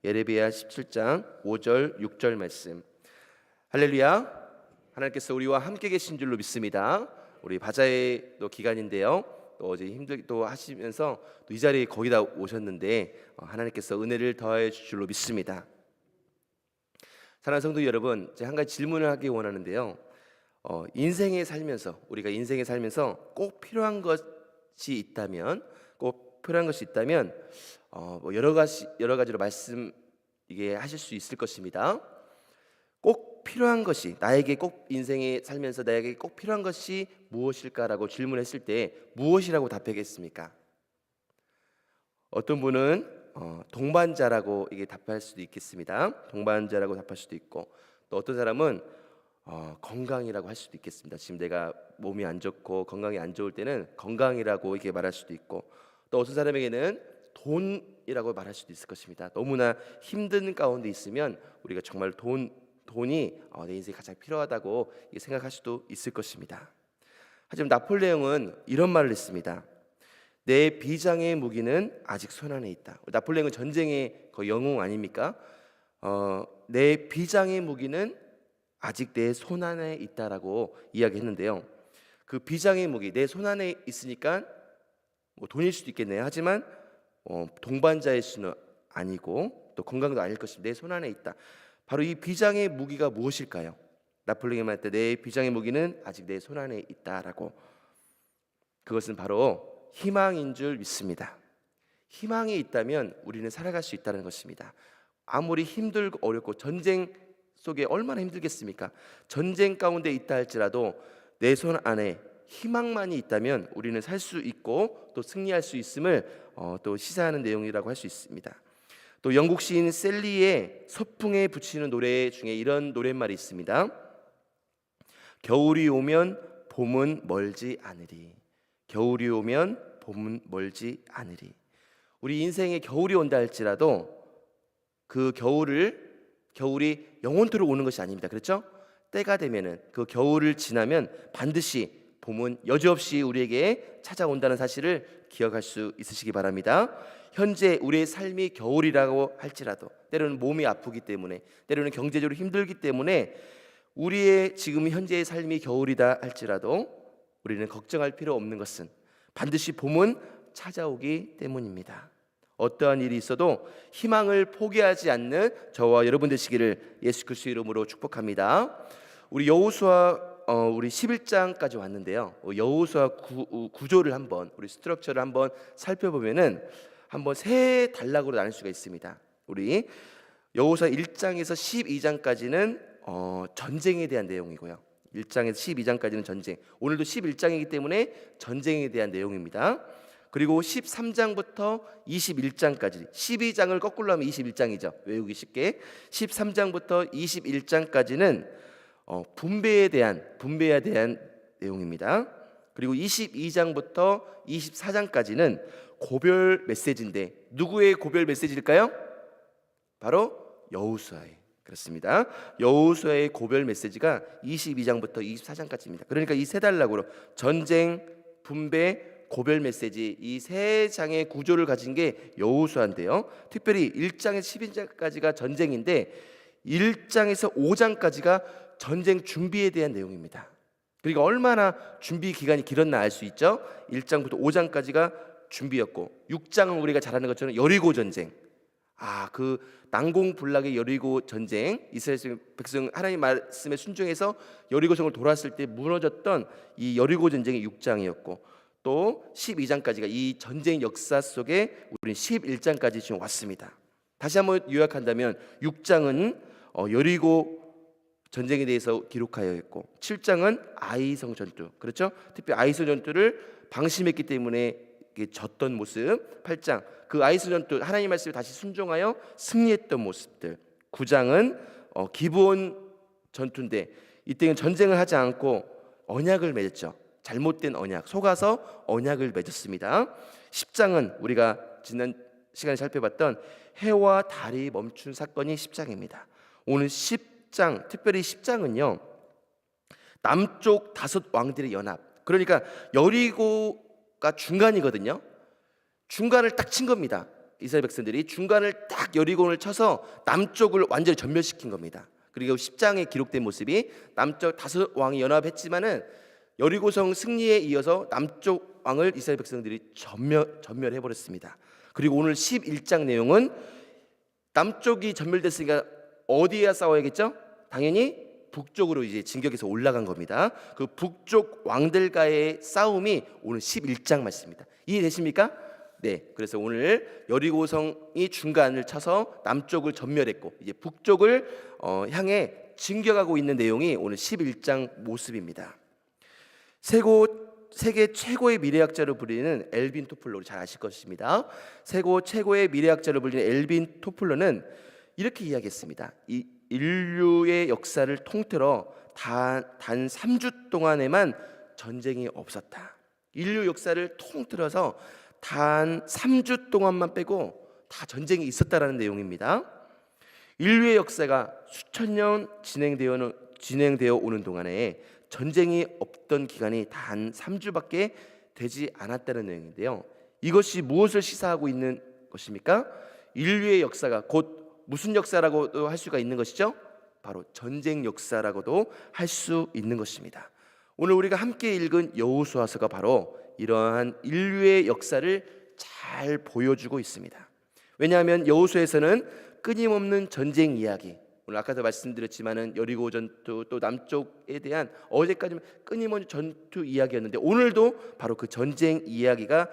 예레미야 17장 5절 6절 말씀. 할렐루야. 하나님께서 우리와 함께 계신 줄로 믿습니다. 우리 바자회 또 기간인데요. 또 어제 힘들기도 하시면서 또 이 자리에 거기다 오셨는데 하나님께서 은혜를 더해 주실 줄로 믿습니다. 사랑하는 성도 여러분, 제가 한 가지 질문을 하기 원하는데요. 인생에 살면서 우리가 인생에 살면서 꼭 필요한 것이 있다면, 뭐 여러 가지로 말씀 이게 하실 수 있을 것입니다. 꼭 필요한 것이 나에게 꼭 인생에 살면서 나에게 꼭 필요한 것이 무엇일까라고 질문했을 때 무엇이라고 답하겠습니까? 어떤 분은 동반자라고 이게 답할 수도 있겠습니다. 동반자라고 답할 수도 있고, 또 어떤 사람은 건강이라고 할 수도 있겠습니다. 지금 내가 몸이 안 좋고 건강이 안 좋을 때는 건강이라고 이렇게 말할 수도 있고, 또 어떤 사람에게는 돈이라고 말할 수도 있을 것입니다. 너무나 힘든 가운데 있으면 우리가 정말 돈이 내 인생에 가장 필요하다고 생각할 수도 있을 것입니다. 하지만 나폴레옹은 이런 말을 했습니다. 내 비장의 무기는 아직 손안에 있다. 나폴레옹은 전쟁의 거의 영웅 아닙니까? 내 비장의 무기는 아직 내 손안에 있다라고 이야기했는데요. 그 비장의 무기, 내 손안에 있으니까 뭐 돈일 수도 있겠네요. 하지만 동반자일 수는 아니고 또 건강도 아닐 것입니다. 내 손안에 있다. 바로 이 비장의 무기가 무엇일까요? 나폴레옹이 말할 때 내 비장의 무기는 아직 내 손안에 있다라고, 그것은 바로 희망인 줄 믿습니다. 희망이 있다면 우리는 살아갈 수 있다는 것입니다. 아무리 힘들고 어렵고 전쟁 속에 얼마나 힘들겠습니까? 전쟁 가운데 있다 할지라도 내 손 안에 희망만이 있다면 우리는 살 수 있고 또 승리할 수 있음을 또 시사하는 내용이라고 할 수 있습니다. 또 영국 시인 셀리의 서풍에 붙이는 노래 중에 이런 노랫말이 있습니다. 겨울이 오면 봄은 멀지 않으리. 겨울이 오면 봄은 멀지 않으리. 우리 인생에 겨울이 온다 할지라도 그 겨울이 영원토록 오는 것이 아닙니다. 그렇죠? 때가 되면은 그 겨울을 지나면 반드시 봄은 여지없이 우리에게 찾아온다는 사실을 기억할 수 있으시기 바랍니다. 현재 우리의 삶이 겨울이라고 할지라도, 때로는 몸이 아프기 때문에, 때로는 경제적으로 힘들기 때문에 우리의 지금 현재의 삶이 겨울이다 할지라도 우리는 걱정할 필요 없는 것은 반드시 봄은 찾아오기 때문입니다. 어떠한 일이 있어도 희망을 포기하지 않는 저와 여러분 되시기를 예수 그리스도의 이름으로 축복합니다. 우리 여호수아 우리 11장까지 왔는데요. 여호수아 구조를 한번, 우리 스트럭처를 한번 살펴보면은 한번 세 단락으로 나눌 수가 있습니다. 우리 여호수아 1장에서 12장까지는 전쟁에 대한 내용이고요. 1장에서 12장까지는 전쟁. 오늘도 11장이기 때문에 전쟁에 대한 내용입니다. 그리고 13장부터 21장까지, 12장을 거꾸로 하면 21장이죠. 외우기 쉽게. 13장부터 21장까지는 분배에 대한 내용입니다. 그리고 22장부터 24장까지는 고별 메시지인데 누구의 고별 메시지일까요? 바로 여호수아의. 그렇습니다. 여호수아의 고별 메시지가 22장부터 24장까지입니다. 그러니까 이 세 단락으로 전쟁, 분배, 고별 메시지, 이 세 장의 구조를 가진 게 여호수아인데요. 특별히 1장에서 12장까지가 전쟁인데 1장에서 5장까지가 전쟁 준비에 대한 내용입니다. 그러니까 얼마나 준비 기간이 길었나 알 수 있죠. 1장부터 5장까지가 준비였고, 6장은 우리가 잘 아는 것처럼 여리고 전쟁. 그 난공불락의 여리고 전쟁, 이스라엘 백성 하나님 말씀에 순종해서 여리고 성을 돌았을 때 무너졌던 이 여리고 전쟁의 6장이었고, 또 12장까지가 이 전쟁 역사 속에 우리는 11장까지 지금 왔습니다. 다시 한번 요약한다면 6장은 여리고 전쟁에 대해서 기록하여 있고, 7장은 아이성 전투, 그렇죠? 특히 아이성 전투를 방심했기 때문에 졌던 모습, 8장 그 아이성 전투 하나님 말씀에 다시 순종하여 승리했던 모습들, 9장은 기브온 전투인데 이때는 전쟁을 하지 않고 언약을 맺었죠. 잘못된 언약, 속아서 언약을 맺었습니다. 10장은 우리가 지난 시간에 살펴봤던 해와 달이 멈춘 사건이 10장입니다. 오늘 10장, 특별히 10장은요 남쪽 5 왕들의 연합, 그러니까 여리고가 중간이거든요. 중간을 딱 친 겁니다. 이스라엘 백성들이 중간을 딱 여리고를 쳐서 남쪽을 완전히 전멸시킨 겁니다. 그리고 10장에 기록된 모습이 남쪽 다섯 왕이 연합했지만은 여리고성 승리에 이어서 남쪽 왕을 이스라엘 백성들이 전멸해 버렸습니다. 그리고 오늘 11장 내용은 남쪽이 전멸됐으니까 어디에 싸워야겠죠? 당연히 북쪽으로 이제 진격해서 올라간 겁니다. 그 북쪽 왕들과의 싸움이 오늘 11장 말씀입니다. 이해되십니까? 네. 그래서 오늘 여리고성이 중간을 쳐서 남쪽을 전멸했고 이제 북쪽을 향해 진격하고 있는 내용이 오늘 11장 모습입니다. 세계 최고의 미래학자로 불리는 엘빈 토플러, 잘 아실 것입니다. 세계 최고의 미래학자로 불리는 엘빈 토플러는 이렇게 이야기했습니다. 이 인류의 역사를 통틀어 단 3주 동안에만 전쟁이 없었다. 인류 역사를 통틀어서 단 3주 동안만 빼고 다 전쟁이 있었다라는 내용입니다. 인류의 역사가 수천 년 진행되어 오는 동안에 전쟁이 없던 기간이 단 3주밖에 되지 않았다는 내용인데요. 이것이 무엇을 시사하고 있는 것입니까? 인류의 역사가 곧 무슨 역사라고도 할 수가 있는 것이죠? 바로 전쟁 역사라고도 할 수 있는 것입니다. 오늘 우리가 함께 읽은 여호수아서가 바로 이러한 인류의 역사를 잘 보여주고 있습니다. 왜냐하면 여호수아에서는 끊임없는 전쟁 이야기, 오늘 아까도 말씀드렸지만은 여리고 전투 또 남쪽에 대한 어제까지는 끊임없는 전투 이야기였는데 오늘도 바로 그 전쟁 이야기가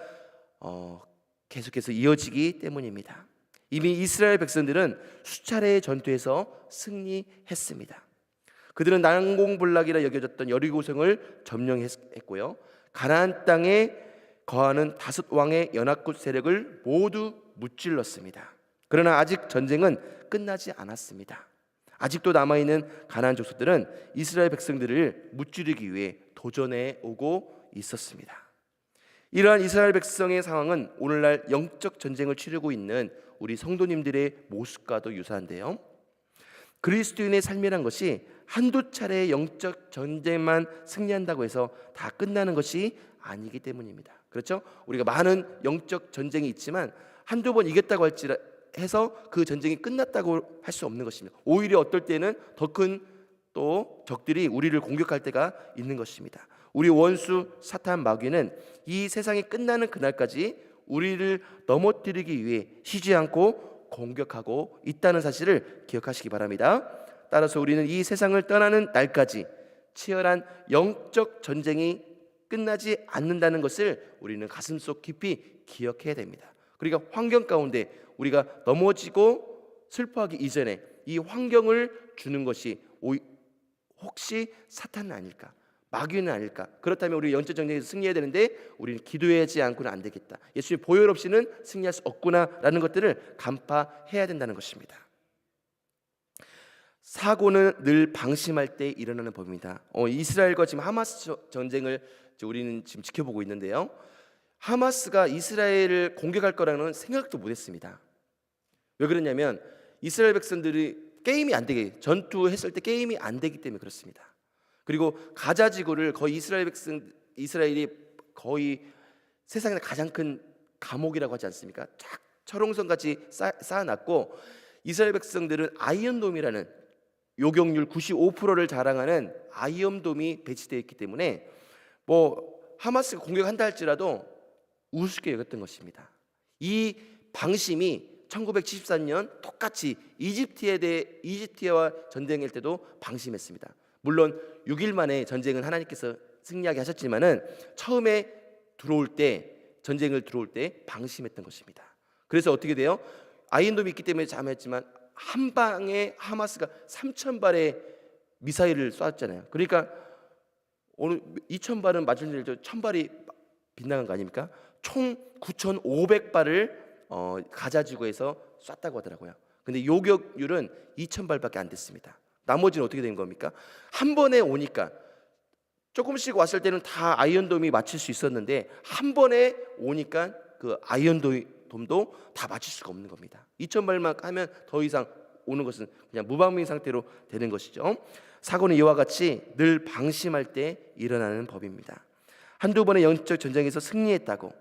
계속해서 이어지기 때문입니다. 이미 이스라엘 백성들은 수차례의 전투에서 승리했습니다. 그들은 난공불락이라 여겨졌던 여리고성을 점령했고요. 가나안 땅에 거하는 다섯 왕의 연합국 세력을 모두 무찔렀습니다. 그러나 아직 전쟁은 끝나지 않았습니다. 아직도 남아있는 가나안 족속들은 이스라엘 백성들을 무찌르기 위해 도전해 오고 있었습니다. 이러한 이스라엘 백성의 상황은 오늘날 영적 전쟁을 치르고 있는 우리 성도님들의 모습과도 유사한데요. 그리스도인의 삶이란 것이 한두 차례의 영적 전쟁만 승리한다고 해서 다 끝나는 것이 아니기 때문입니다. 그렇죠? 우리가 많은 영적 전쟁이 있지만 한두 번 이겼다고 해서 그 전쟁이 끝났다고 할 수 없는 것입니다. 오히려 어떨 때는 더 큰 또 적들이 우리를 공격할 때가 있는 것입니다. 우리 원수 사탄 마귀는 이 세상이 끝나는 그날까지 우리를 넘어뜨리기 위해 쉬지 않고 공격하고 있다는 사실을 기억하시기 바랍니다. 따라서 우리는 이 세상을 떠나는 날까지 치열한 영적 전쟁이 끝나지 않는다는 것을 우리는 가슴속 깊이 기억해야 됩니다. 그러니까 환경 가운데 우리가 넘어지고 슬퍼하기 이전에 이 환경을 주는 것이 혹시 사탄은 아닐까? 마귀는 아닐까? 그렇다면 우리 영적 전쟁에서 승리해야 되는데 우리는 기도하지 않고는 안 되겠다. 예수의 보혈 없이는 승리할 수 없구나라는 것들을 간파해야 된다는 것입니다. 사고는 늘 방심할 때 일어나는 법입니다. 이스라엘과 지금 하마스 전쟁을 우리는 지금 지켜보고 있는데요. 하마스가 이스라엘을 공격할 거라는 생각도 못했습니다. 왜 그러냐면 이스라엘 백성들이 게임이 안 되게 전투했을 때 게임이 안 되기 때문에 그렇습니다. 그리고 가자 지구를 거의 이스라엘이 거의 세상에서 가장 큰 감옥이라고 하지 않습니까? 쫙 철옹성같이 쌓아놨고 이스라엘 백성들은 아이언돔이라는 요격률 95%를 자랑하는 아이언돔이 배치되어 있기 때문에 하마스가 공격한다 할지라도 우습게 여겼던 것입니다. 이 방심이 1974년 똑같이 이집트와 전쟁할 때도 방심했습니다. 물론 6일 만에 전쟁은 하나님께서 승리하게 하셨지만은 처음에 전쟁을 들어올 때 방심했던 것입니다. 그래서 어떻게 돼요? 아이언돔이 있기 때문에 잠했지만 한 방에 하마스가 3,000발의 미사일을 쐈잖아요. 그러니까 오늘 2,000발은 맞을 일도 1,000발이 빗나간 거 아닙니까? 총 9,500발을 가자지구에서 쐈다고 하더라고요. 근데 요격률은 2,000발밖에 안 됐습니다. 나머지는 어떻게 된 겁니까? 한 번에 오니까 조금씩 왔을 때는 다 아이언돔이 맞출 수 있었는데 한 번에 오니까 그 아이언돔도 다 맞출 수가 없는 겁니다. 2,000발만 하면 더 이상 오는 것은 그냥 무방비 상태로 되는 것이죠. 사고는 이와 같이 늘 방심할 때 일어나는 법입니다. 한두 번의 영적 전쟁에서 승리했다고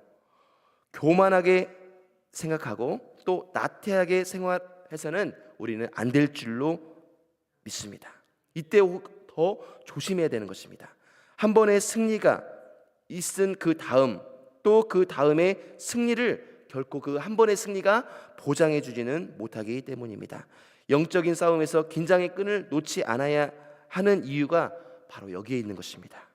교만하게 생각하고 또 나태하게 생활해서는 우리는 안 될 줄로 믿습니다. 이때 더 조심해야 되는 것입니다. 한 번의 승리가 있은 그 다음 또 그 다음의 승리를 결코 그 한 번의 승리가 보장해 주지는 못하기 때문입니다. 영적인 싸움에서 긴장의 끈을 놓지 않아야 하는 이유가 바로 여기에 있는 것입니다.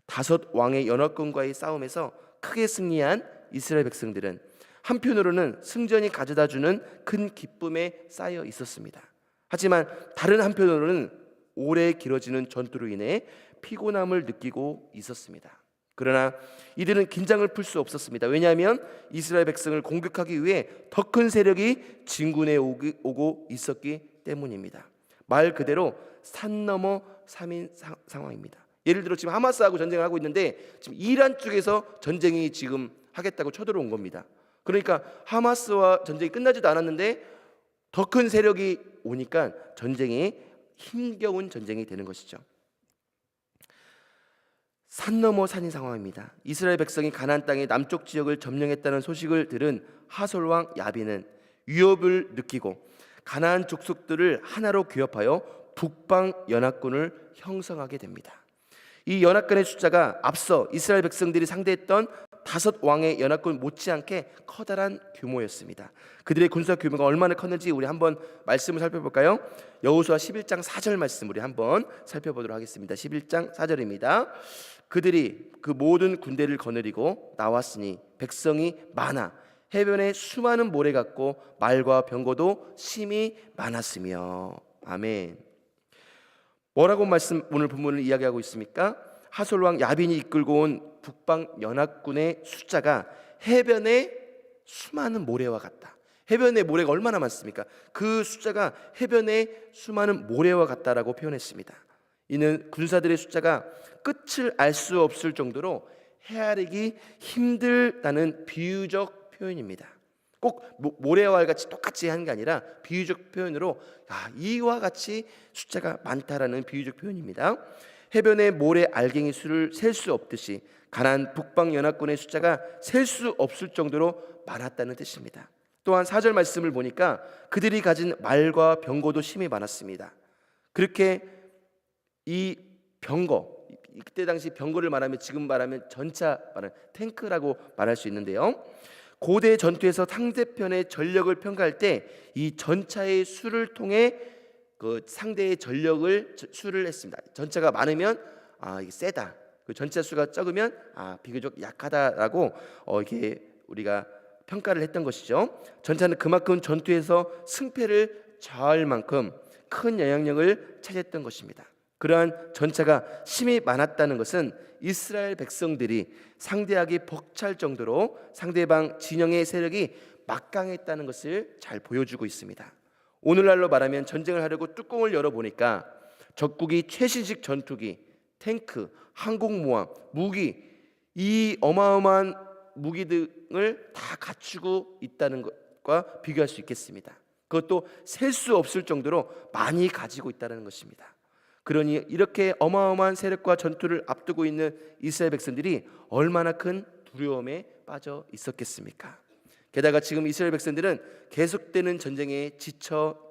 5 왕의 연합군과의 싸움에서 크게 승리한 이스라엘 백성들은 한편으로는 승전이 가져다주는 큰 기쁨에 쌓여 있었습니다. 하지만 다른 한편으로는 오래 길어지는 전투로 인해 피곤함을 느끼고 있었습니다. 그러나 이들은 긴장을 풀 수 없었습니다. 왜냐하면 이스라엘 백성을 공격하기 위해 더 큰 세력이 진군해 오고 있었기 때문입니다. 말 그대로 산 넘어 산인 상황입니다. 예를 들어 지금 하마스하고 전쟁을 하고 있는데 지금 이란 쪽에서 전쟁이 지금 하겠다고 쳐들어온 겁니다. 그러니까 하마스와 전쟁이 끝나지도 않았는데 더 큰 세력이 오니까 전쟁이 힘겨운 전쟁이 되는 것이죠. 산 넘어 산인 상황입니다. 이스라엘 백성이 가나안 땅의 남쪽 지역을 점령했다는 소식을 들은 하솔 왕 야빈은 위협을 느끼고 가나안 족속들을 하나로 규합하여 북방 연합군을 형성하게 됩니다. 이 연합군의 숫자가 앞서 이스라엘 백성들이 상대했던 5 왕의 연합군 못지않게 커다란 규모였습니다. 그들의 군사 규모가 얼마나 컸는지 우리 한번 말씀을 살펴볼까요? 여호수아 11장 4절 말씀 우리 한번 살펴보도록 하겠습니다. 11장 4절입니다. 그들이 그 모든 군대를 거느리고 나왔으니 백성이 많아 해변에 수많은 모래 같고 말과 병거도 심히 많았으며. 아멘. 뭐라고 말씀 오늘 본문을 이야기하고 있습니까? 하솔 왕 야빈이 이끌고 온 북방 연합군의 숫자가 해변에 수많은 모래와 같다. 해변에 모래가 얼마나 많습니까? 그 숫자가 해변에 수많은 모래와 같다라고 표현했습니다. 이는 군사들의 숫자가 끝을 알 수 없을 정도로 헤아리기 힘들다는 비유적 표현입니다. 꼭 모래와 같이 똑같이 하는 게 아니라 비유적 표현으로 이와 같이 숫자가 많다라는 비유적 표현입니다. 해변의 모래 알갱이 수를 셀 수 없듯이 가나안 북방 연합군의 숫자가 셀 수 없을 정도로 많았다는 뜻입니다. 또한 4절 말씀을 보니까 그들이 가진 말과 병거도 심히 많았습니다. 그렇게 이 병거, 그때 당시 병거를 말하면 지금 말하면 전차 말하는 탱크라고 말할 수 있는데요. 고대 전투에서 상대편의 전력을 평가할 때 이 전차의 수를 통해 그 상대의 전력을 수를 했습니다. 전차가 많으면 이게 세다. 그 전차 수가 적으면 비교적 약하다라고 이게 우리가 평가를 했던 것이죠. 전차는 그만큼 전투에서 승패를 좌우할 만큼 큰 영향력을 차지했던 것입니다. 그러한 전차가 심히 많았다는 것은 이스라엘 백성들이 상대하기 벅찰 정도로 상대방 진영의 세력이 막강했다는 것을 잘 보여주고 있습니다. 오늘날로 말하면 전쟁을 하려고 뚜껑을 열어보니까 적국이 최신식 전투기, 탱크, 항공모함, 무기, 이 어마어마한 무기 등을 다 갖추고 있다는 것과 비교할 수 있겠습니다. 그것도 셀 수 없을 정도로 많이 가지고 있다는 것입니다. 그러니 이렇게 어마어마한 세력과 전투를 앞두고 있는 이스라엘 백성들이 얼마나 큰 두려움에 빠져 있었겠습니까? 게다가 지금 이스라엘 백성들은 계속되는 전쟁에 지쳐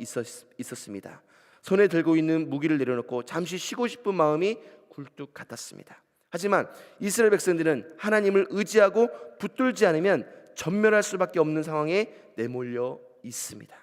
있었습니다. 손에 들고 있는 무기를 내려놓고 잠시 쉬고 싶은 마음이 굴뚝 같았습니다. 하지만 이스라엘 백성들은 하나님을 의지하고 붙들지 않으면 전멸할 수밖에 없는 상황에 내몰려 있습니다.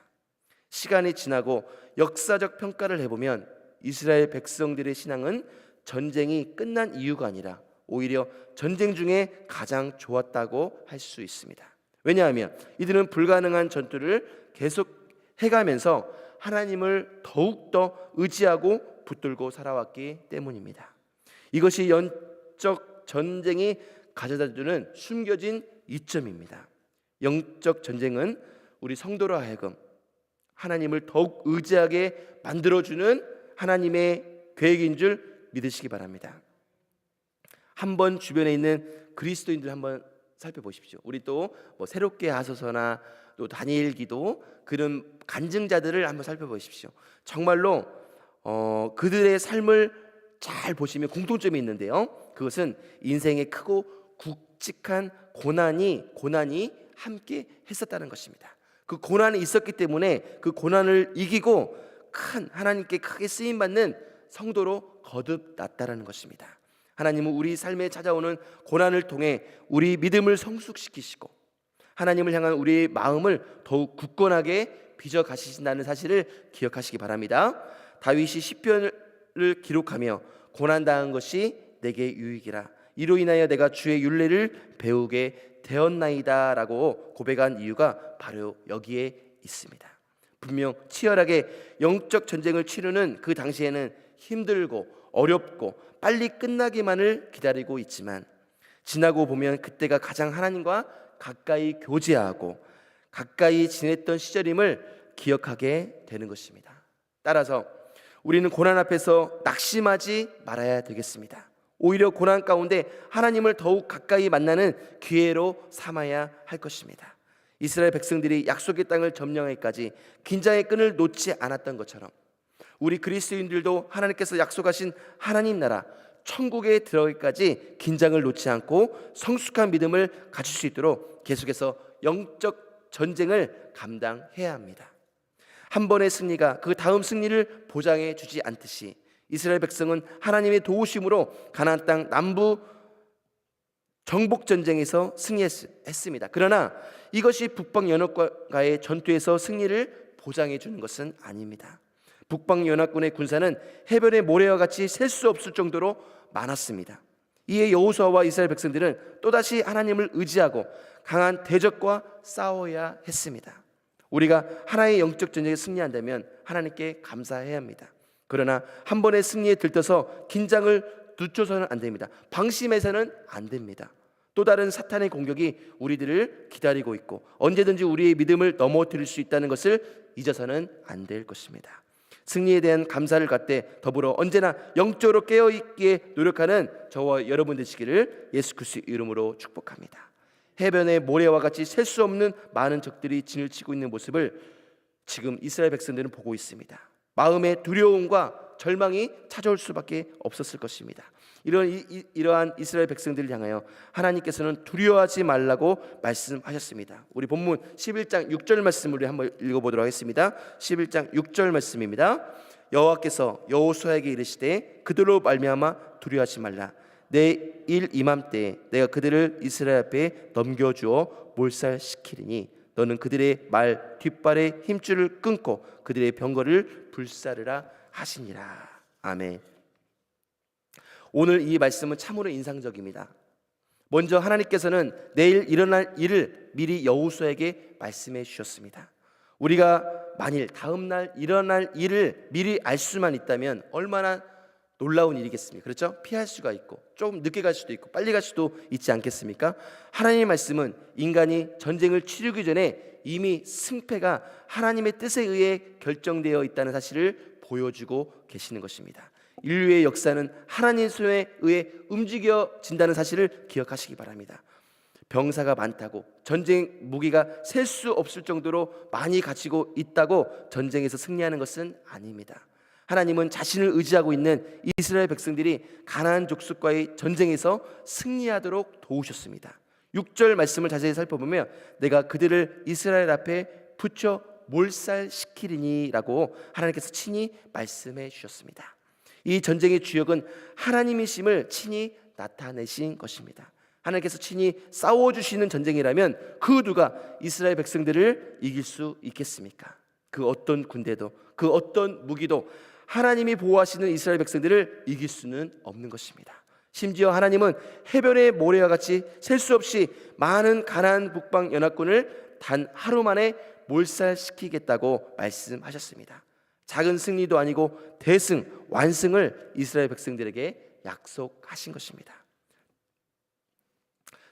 시간이 지나고 역사적 평가를 해보면 이스라엘 백성들의 신앙은 전쟁이 끝난 이유가 아니라 오히려 전쟁 중에 가장 좋았다고 할 수 있습니다. 왜냐하면 이들은 불가능한 전투를 계속 해가면서 하나님을 더욱더 의지하고 붙들고 살아왔기 때문입니다. 이것이 영적 전쟁이 가져다주는 숨겨진 이점입니다. 영적 전쟁은 우리 성도로 하여금 하나님을 더욱 의지하게 만들어주는 하나님의 계획인 줄 믿으시기 바랍니다. 한번 주변에 있는 그리스도인들 한번 살펴보십시오. 우리 또 새롭게 하소서나 또 다니엘 기도 그런 간증자들을 한번 살펴보십시오. 정말로 그들의 삶을 잘 보시면 공통점이 있는데요. 그것은 인생의 크고 굵직한 고난이 함께 했었다는 것입니다. 그 고난이 있었기 때문에 그 고난을 이기고 하나님께 크게 쓰임받는 성도로 거듭났다라는 것입니다. 하나님은 우리 삶에 찾아오는 고난을 통해 우리 믿음을 성숙시키시고 하나님을 향한 우리의 마음을 더욱 굳건하게 빚어 가시신다는 사실을 기억하시기 바랍니다. 다윗이 시편을 기록하며 고난당한 것이 내게 유익이라, 이로 인하여 내가 주의 율례를 배우게 되었나이다 라고 고백한 이유가 바로 여기에 있습니다. 분명 치열하게 영적 전쟁을 치르는 그 당시에는 힘들고 어렵고 빨리 끝나기만을 기다리고 있지만, 지나고 보면 그때가 가장 하나님과 가까이 교제하고 가까이 지냈던 시절임을 기억하게 되는 것입니다. 따라서 우리는 고난 앞에서 낙심하지 말아야 되겠습니다. 오히려 고난 가운데 하나님을 더욱 가까이 만나는 기회로 삼아야 할 것입니다. 이스라엘 백성들이 약속의 땅을 점령하기까지 긴장의 끈을 놓지 않았던 것처럼 우리 그리스도인들도 하나님께서 약속하신 하나님 나라 천국에 들어가기까지 긴장을 놓지 않고 성숙한 믿음을 가질 수 있도록 계속해서 영적 전쟁을 감당해야 합니다. 한 번의 승리가 그 다음 승리를 보장해 주지 않듯이 이스라엘 백성은 하나님의 도우심으로 가나안 땅 남부 정복 전쟁에서 승리했습니다. 그러나 이것이 북방 연합과의 전투에서 승리를 보장해 주는 것은 아닙니다. 북방 연합군의 군사는 해변의 모래와 같이 셀 수 없을 정도로 많았습니다. 이에 여호수아와 이스라엘 백성들은 또다시 하나님을 의지하고 강한 대적과 싸워야 했습니다. 우리가 하나의 영적 전쟁에 승리한다면 하나님께 감사해야 합니다. 그러나 한 번의 승리에 들떠서 긴장을 늦춰서는 안 됩니다. 방심해서는 안 됩니다. 또 다른 사탄의 공격이 우리들을 기다리고 있고 언제든지 우리의 믿음을 넘어뜨릴 수 있다는 것을 잊어서는 안 될 것입니다. 승리에 대한 감사를 갖되 더불어 언제나 영적으로 깨어있기에 노력하는 저와 여러분 되시기를 예수 그리스도의 이름으로 축복합니다. 해변의 모래와 같이 셀 수 없는 많은 적들이 진을 치고 있는 모습을 지금 이스라엘 백성들은 보고 있습니다. 마음의 두려움과 절망이 찾아올 수밖에 없었을 것입니다. 이러한 이스라엘 백성들을 향하여 하나님께서는 두려워하지 말라고 말씀하셨습니다. 우리 본문 11장 6절 말씀을 우리 한번 읽어보도록 하겠습니다. 11장 6절 말씀입니다. 여호와께서 여호수아에게 이르시되 그들로 말미암아 두려워하지 말라. 내일 이맘때에 내가 그들을 이스라엘 앞에 넘겨주어 몰살시키리니 너는 그들의 말 뒷발의 힘줄을 끊고 그들의 병거를 불사르라 하시니라. 아멘. 오늘 이 말씀은 참으로 인상적입니다. 먼저 하나님께서는 내일 일어날 일을 미리 여호수아에게 말씀해 주셨습니다. 우리가 만일 다음 날 일어날 일을 미리 알 수만 있다면 얼마나 놀라운 일이겠습니까? 그렇죠? 피할 수가 있고 조금 늦게 갈 수도 있고 빨리 갈 수도 있지 않겠습니까? 하나님의 말씀은 인간이 전쟁을 치르기 전에 이미 승패가 하나님의 뜻에 의해 결정되어 있다는 사실을 보여주고 계시는 것입니다. 인류의 역사는 하나님의 손에 의해 움직여진다는 사실을 기억하시기 바랍니다. 병사가 많다고 전쟁 무기가 셀 수 없을 정도로 많이 갖추고 있다고 전쟁에서 승리하는 것은 아닙니다. 하나님은 자신을 의지하고 있는 이스라엘 백성들이 가나안 족속과의 전쟁에서 승리하도록 도우셨습니다. 6절 말씀을 자세히 살펴보면 내가 그들을 이스라엘 앞에 붙여 몰살시키리니 라고 하나님께서 친히 말씀해 주셨습니다. 이 전쟁의 주역은 하나님이심을 친히 나타내신 것입니다. 하나님께서 친히 싸워주시는 전쟁이라면 그 누가 이스라엘 백성들을 이길 수 있겠습니까? 그 어떤 군대도 그 어떤 무기도 하나님이 보호하시는 이스라엘 백성들을 이길 수는 없는 것입니다. 심지어 하나님은 해변의 모래와 같이 셀 수 없이 많은 가나안 북방 연합군을 단 하루 만에 몰살시키겠다고 말씀하셨습니다. 작은 승리도 아니고 대승, 완승을 이스라엘 백성들에게 약속하신 것입니다.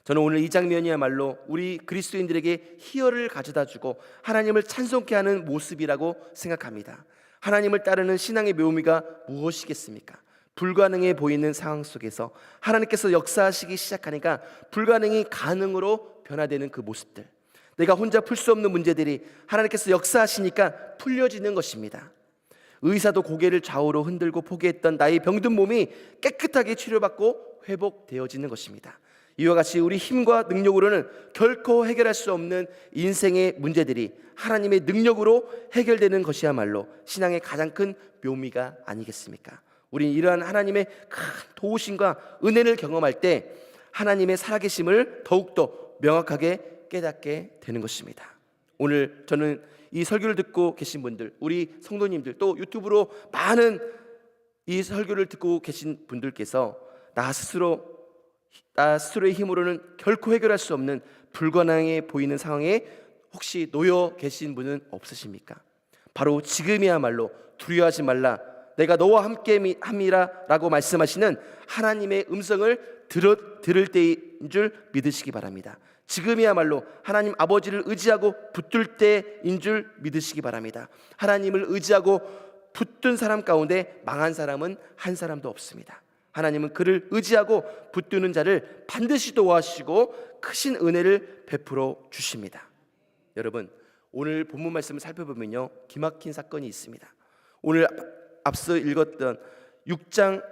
저는 오늘 이 장면이야말로 우리 그리스도인들에게 희열을 가져다주고 하나님을 찬송케 하는 모습이라고 생각합니다. 하나님을 따르는 신앙의 묘미가 무엇이겠습니까? 불가능해 보이는 상황 속에서 하나님께서 역사하시기 시작하니까 불가능이 가능으로 변화되는 그 모습들, 내가 혼자 풀 수 없는 문제들이 하나님께서 역사하시니까 풀려지는 것입니다. 의사도 고개를 좌우로 흔들고 포기했던 나의 병든 몸이 깨끗하게 치료받고 회복되어지는 것입니다. 이와 같이 우리 힘과 능력으로는 결코 해결할 수 없는 인생의 문제들이 하나님의 능력으로 해결되는 것이야말로 신앙의 가장 큰 묘미가 아니겠습니까? 우리는 이러한 하나님의 큰 도우심과 은혜를 경험할 때 하나님의 살아계심을 더욱더 명확하게 깨닫게 되는 것입니다. 오늘 저는 이 설교를 듣고 계신 분들, 우리 성도님들, 또 유튜브로 많은 이 설교를 듣고 계신 분들께서 나 스스로의 힘으로는 결코 해결할 수 없는 불가능해 보이는 상황에 혹시 놓여 계신 분은 없으십니까? 바로 지금이야말로 두려워하지 말라, 내가 너와 함께 함이라 라고 말씀하시는 하나님의 음성을 들을 때인 줄 믿으시기 바랍니다. 지금이야말로 하나님 아버지를 의지하고 붙들 때인 줄 믿으시기 바랍니다. 하나님을 의지하고 붙든 사람 가운데 망한 사람은 한 사람도 없습니다. 하나님은 그를 의지하고 붙드는 자를 반드시 도와주시고 크신 은혜를 베풀어 주십니다. 여러분, 오늘 본문 말씀을 살펴보면요, 기막힌 사건이 있습니다. 오늘 앞서 읽었던 11장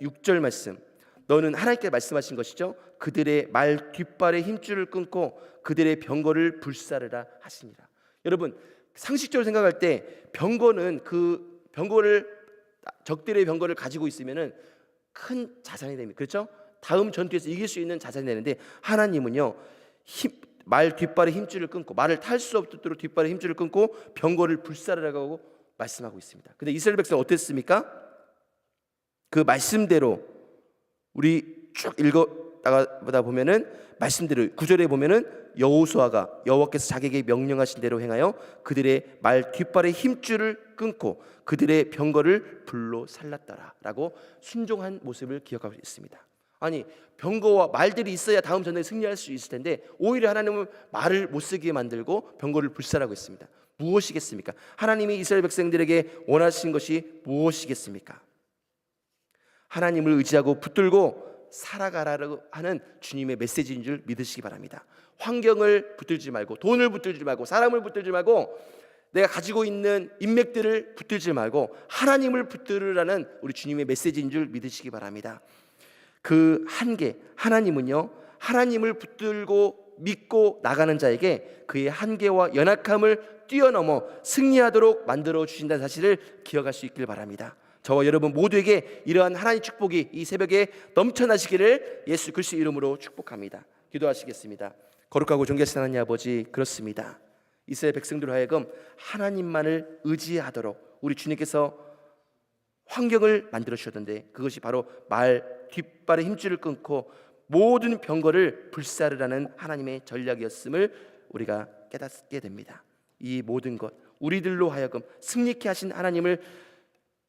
6절 말씀, 너는 하나님께 말씀하신 것이죠. 그들의 말 뒷발의 힘줄을 끊고 그들의 병거를 불사르라 하시니라. 여러분, 상식적으로 생각할 때 병거는 그 병거를, 적들의 병거를 가지고 있으면은 큰 자산이 됩니다. 그렇죠? 다음 전투에서 이길 수 있는 자산이 되는데, 하나님은요, 말 뒷발의 힘줄을 끊고, 말을 탈 수 없도록 뒷발의 힘줄을 끊고 병거를 불사르라고 말씀하고 있습니다. 근데 이스라엘 백성은 어땠습니까? 그 말씀대로, 우리 쭉 읽어보다 보면은 말씀대로 9절에 보면은 여호수아가 여호와께서 자기에게 명령하신 대로 행하여 그들의 말 뒷발의 힘줄을 끊고 그들의 병거를 불로 살랐더라라고 순종한 모습을 기억하고 있습니다. 아니, 병거와 말들이 있어야 다음 전쟁에 승리할 수 있을 텐데 오히려 하나님은 말을 못 쓰게 만들고 병거를 불사라고 했습니다. 무엇이겠습니까? 하나님이 이스라엘 백성들에게 원하신 것이 무엇이겠습니까? 하나님을 의지하고 붙들고 살아가라고 하는 주님의 메시지인 줄 믿으시기 바랍니다. 환경을 붙들지 말고, 돈을 붙들지 말고, 사람을 붙들지 말고, 내가 가지고 있는 인맥들을 붙들지 말고 하나님을 붙들으라는 우리 주님의 메시지인 줄 믿으시기 바랍니다. 그 한계, 하나님은요, 하나님을 붙들고 믿고 나가는 자에게 그의 한계와 연약함을 뛰어넘어 승리하도록 만들어 주신다는 사실을 기억할 수 있길 바랍니다. 저와 여러분 모두에게 이러한 하나님의 축복이 이 새벽에 넘쳐나시기를 예수 그리스도의 이름으로 축복합니다. 기도하시겠습니다. 거룩하고 존귀하신 하나님 아버지, 그렇습니다. 이스라엘 백성들로 하여금 하나님만을 의지하도록 우리 주님께서 환경을 만들어 주셨는데, 그것이 바로 말 뒷발의 힘줄을 끊고 모든 병거를 불사르라는 하나님의 전략이었음을 우리가 깨닫게 됩니다. 이 모든 것, 우리들로 하여금 승리케 하신 하나님을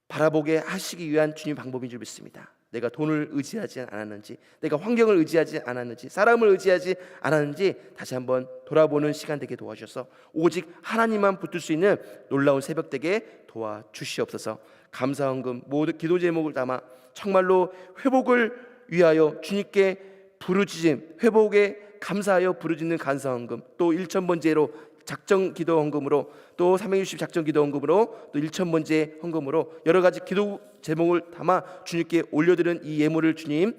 바라보게 하시기 위한 주님 방법인 줄 믿습니다. 내가 돈을 의지하지 않았는지, 내가 환경을 의지하지 않았는지, 사람을 의지하지 않았는지 다시 한번 돌아보는 시간 되게 도와주셔서 오직 하나님만 붙들 수 있는 놀라운 새벽 되게 도와주시옵소서. 감사헌금 모든 기도 제목을 담아 정말로 회복을 위하여 주님께 부르짖음, 회복에 감사하여 부르짖는 감사헌금, 또 1,000번째로 작정 기도 헌금으로, 또 360 작정 기도 헌금으로, 또 1,000번째 헌금으로 여러 가지 기도 제목을 담아 주님께 올려드린 이 예물을 주님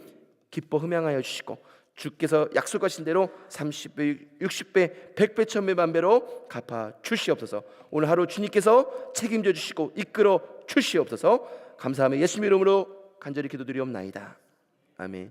기뻐 흠양하여 주시고, 주께서 약속하신 대로 30배, 60배, 100배, 1000배, 만배로 갚아 주시옵소서. 오늘 하루 주님께서 책임져 주시고 이끌어 주시옵소서. 감사하며 예수님 이름으로 간절히 기도드리옵나이다. 아멘.